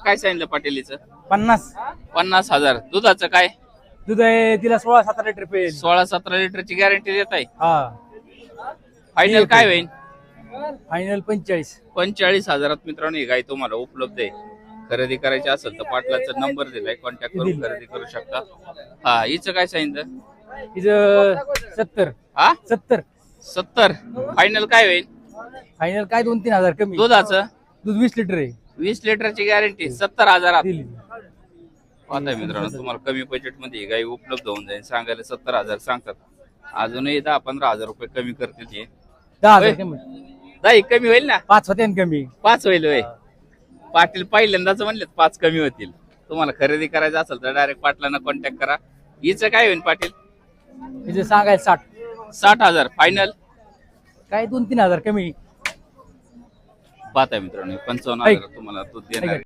काय सांगितलं पाटीलीचं? 50,000 दुधाचं काय? दूध आहे तिला 16-17 लिटर पेल. 16-17 लिटरची गॅरंटी देत आहे. हा फायनल काय होईल? फायनल 45. 45,000 मित्रांनो ही गाय तुम्हाला उपलब्ध आहे. खरेदी करायची असेल तर पाटलाचा नंबर दिलाय, कॉन्टॅक्ट करून खरेदी करू शकता. हा हिचं काय सांगितलं? तिचं 70. हा 70 फायनल काय होईल? फायनल काय 2-3 हजार कमी. दुधाचं दूध 20 लिटर आहे. 20 लिटरची गॅरंटी 70,000. दिली. पाहताय मित्रांनो तुम्हाला कमी बजेट मध्ये ही गाय उपलब्ध होऊन जाईल. सांगायला 70,000 सांगतात, अजूनही 10-15,000 रुपये कमी करतील हे. 10,000 कमी. नाही कमी होईल ना? 5 होते आणि कमी. 5 होईल होय. पाटील पहिल्यांदाच म्हणलेत 5 कमी होतील. तुम्हाला खरेदी करायचं असेल तर डायरेक्ट पाटलांना कॉन्टॅक्ट करा. हिचं काय होईल पाटील? तिचं सांगायला 60. 60,000 फायनल काय 2-3 हजार कमी. पाहताय मित्रांनो 55,000 तुम्हाला दूध देणार आहे.